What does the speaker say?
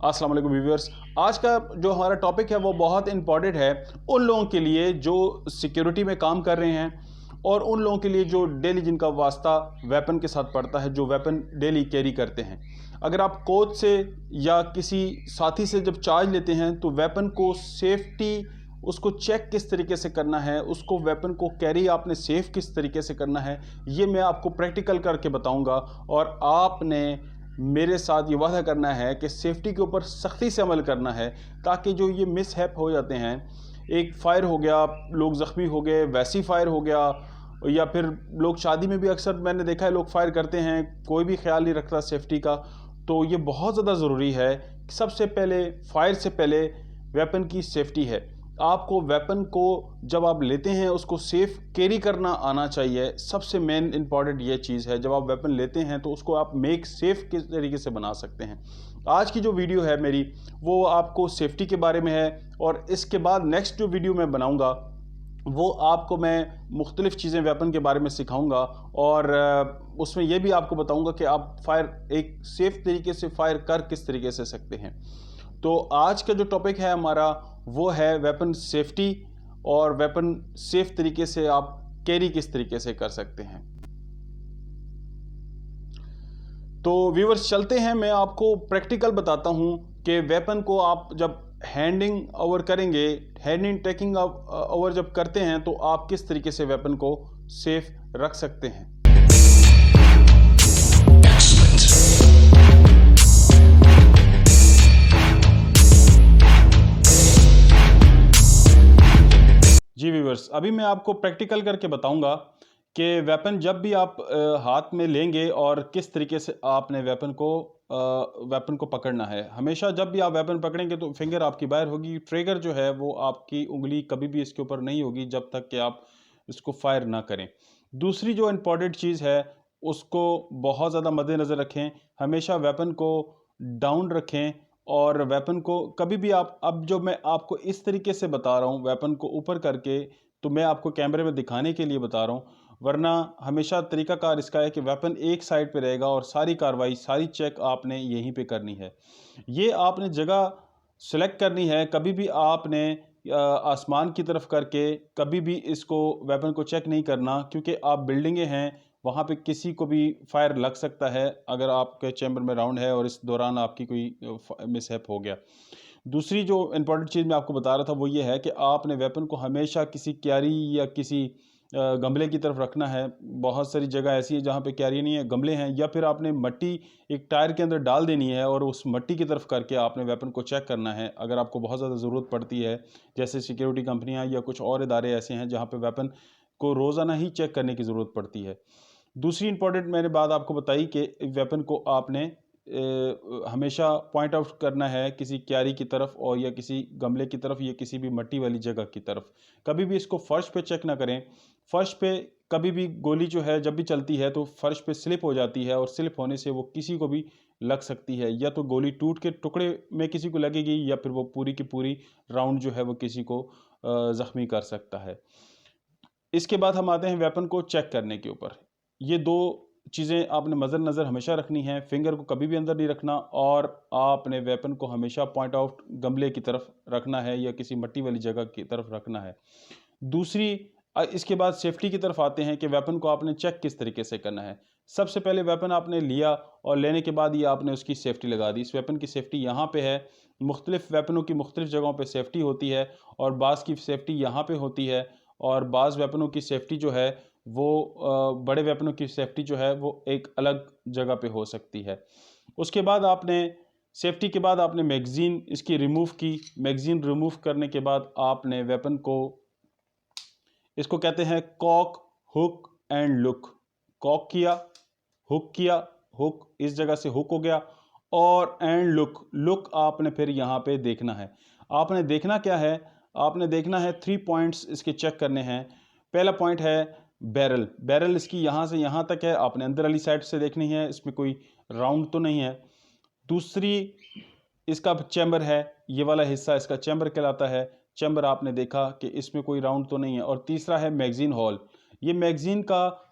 अस्सलाम वालेकुम व्यूअर्स। आज का जो हमारा टॉपिक है वो बहुत इंपॉर्टेंट है उन लोगों के लिए जो सिक्योरिटी में काम कर रहे हैं और उन लोगों के लिए जो डेली जिनका वास्ता वेपन के साथ पड़ता है, जो वेपन डेली कैरी करते हैं। अगर आप कोच से या किसी साथी से जब चार्ज लेते हैं तो वेपन को सेफ्टी उसको चेक किस तरीके से करना है, उसको वेपन को कैरी आपने सेफ किस तरीके से करना है, ये मैं आपको प्रैक्टिकल करके बताऊंगा। और आपने मेरे साथ ये वादा करना है कि सेफ्टी के ऊपर सख्ती से अमल करना है, ताकि जो ये मिसहैप हो जाते हैं, एक फायर हो गया, लोग ज़ख्मी हो गए, वैसी फायर हो गया, या फिर लोग शादी में भी अक्सर मैंने देखा है लोग फायर करते हैं, कोई भी ख्याल नहीं रखता सेफ्टी का। तो ये बहुत ज़्यादा ज़रूरी है। सबसे पहले फायर से पहले वेपन की सेफ्टी है। आपको वेपन को जब आप लेते हैं उसको सेफ कैरी करना आना चाहिए। सबसे मेन इंपॉर्टेंट ये चीज़ है, जब आप वेपन लेते हैं तो उसको आप मेक सेफ किस तरीके से बना सकते हैं। आज की जो वीडियो है मेरी वो आपको सेफ्टी के बारे में है, और इसके बाद नेक्स्ट जो वीडियो मैं बनाऊंगा वो आपको मैं मुख्तलिफ़ चीज़ें वेपन के बारे में सिखाऊंगा, और उसमें यह भी आपको बताऊंगा कि आप फायर एक सेफ तरीके से फायर कर किस तरीके से सकते हैं। तो आज का जो टॉपिक है हमारा वो है वेपन सेफ्टी, और वेपन सेफ तरीके से आप कैरी किस तरीके से कर सकते हैं। तो व्यूअर्स चलते हैं, मैं आपको प्रैक्टिकल बताता हूं कि वेपन को आप जब हैंडिंग ओवर करेंगे, हैंडिंग टेकिंग ओवर जब करते हैं तो आप किस तरीके से वेपन को सेफ रख सकते हैं। जी व्यूअर्स, अभी मैं आपको प्रैक्टिकल करके बताऊंगा कि वेपन जब भी आप हाथ में लेंगे और किस तरीके से आपने वेपन को पकड़ना है। हमेशा जब भी आप वेपन पकड़ेंगे तो फिंगर आपकी बाहर होगी, ट्रिगर जो है वो आपकी उंगली कभी भी इसके ऊपर नहीं होगी जब तक कि आप इसको फायर ना करें। दूसरी जो इम्पॉर्टेंट चीज़ है उसको बहुत ज़्यादा मद्देनज़र रखें, हमेशा वेपन को डाउन रखें, और वेपन को कभी भी आप, अब जो मैं आपको इस तरीके से बता रहा हूँ वेपन को ऊपर करके, तो मैं आपको कैमरे में दिखाने के लिए बता रहा हूँ, वरना हमेशा तरीकाकार इसका है कि वेपन एक साइड पे रहेगा और सारी कार्रवाई सारी चेक आपने यहीं पे करनी है। ये आपने जगह सेलेक्ट करनी है। कभी भी आपने आसमान की तरफ करके कभी भी इसको वेपन को चेक नहीं करना, क्योंकि आप बिल्डिंगें हैं, वहाँ पे किसी को भी फायर लग सकता है अगर आपके चैम्बर में राउंड है और इस दौरान आपकी कोई मिसहैप हो गया। दूसरी जो इम्पोर्टेंट चीज़ मैं आपको बता रहा था वो ये है कि आपने वेपन को हमेशा किसी क्यारी या किसी गमले की तरफ रखना है। बहुत सारी जगह ऐसी है जहाँ पे क्यारी नहीं है, गमले हैं, या फिर आपने मट्टी एक टायर के अंदर डाल देनी है और उस मट्टी की तरफ करके आपने वेपन को चेक करना है अगर आपको बहुत ज़्यादा ज़रूरत पड़ती है। जैसे सिक्योरिटी कंपनियाँ या कुछ और इदारे ऐसे हैं जहाँ पे वेपन को रोज़ाना ही चेक करने की ज़रूरत पड़ती है। दूसरी इंपॉर्टेंट मैंने बात आपको बताई कि वेपन को आपने हमेशा पॉइंट आउट करना है किसी क्यारी की तरफ और या किसी गमले की तरफ या किसी भी मट्टी वाली जगह की तरफ। कभी भी इसको फर्श पे चेक ना करें। फर्श पे कभी भी गोली जो है जब भी चलती है तो फर्श पे स्लिप हो जाती है, और स्लिप होने से वो किसी को भी लग सकती है, या तो गोली टूट के टुकड़े में किसी को लगेगी या फिर वो पूरी की पूरी राउंड जो है वो किसी को ज़ख्मी कर सकता है। इसके बाद हम आते हैं वेपन को चेक करने के ऊपर। ये दो चीज़ें आपने नज़र हमेशा रखनी है, फिंगर को कभी भी अंदर नहीं रखना, और आपने वेपन को हमेशा पॉइंट आउट गमले की तरफ रखना है या किसी मट्टी वाली जगह की तरफ रखना है। दूसरी इसके बाद सेफ्टी की तरफ आते हैं कि वेपन को आपने चेक किस तरीके से करना है। सबसे पहले वेपन आपने लिया और लेने के बाद ये आपने उसकी सेफ्टी लगा दी। इस वेपन की सेफ्टी यहाँ पे है। मुख्तलिफ़ वेपनों की मुख्तलिफ़ जगहों पे सेफ्टी होती है, और बाज़ की सेफ्टी यहाँ पे होती है, और बाज़ वेपनों की सेफ्टी जो है वो बड़े वेपनों की सेफ्टी जो है वो एक अलग जगह पे हो सकती है। उसके बाद आपने सेफ्टी के बाद आपने मैगज़ीन इसकी रिमूव की। मैगज़ीन रिमूव करने के बाद आपने वेपन को, इसको कहते हैं cock, hook and look. Cock किया, हुक किया, हुक इस जगह से हुक हो गया, और एंड लुक, लुक आपने फिर यहाँ पे देखना है। आपने देखना क्या है? आपने देखना है 3 पॉइंट्स इसके चेक करने हैं। पहला पॉइंट है बैरल। बैरल इसकी यहाँ से यहाँ तक है, आपने अंदर वाली साइड से देखनी है, इसमें कोई राउंड तो नहीं है। दूसरी इसका चैम्बर है, ये वाला हिस्सा इसका चैम्बर कहलाता है। चैम्बर आपने देखा कि इसमें कोई राउंड तो नहीं है। और तीसरा है मैगज़ीन हॉल। ये मैगज़ीन का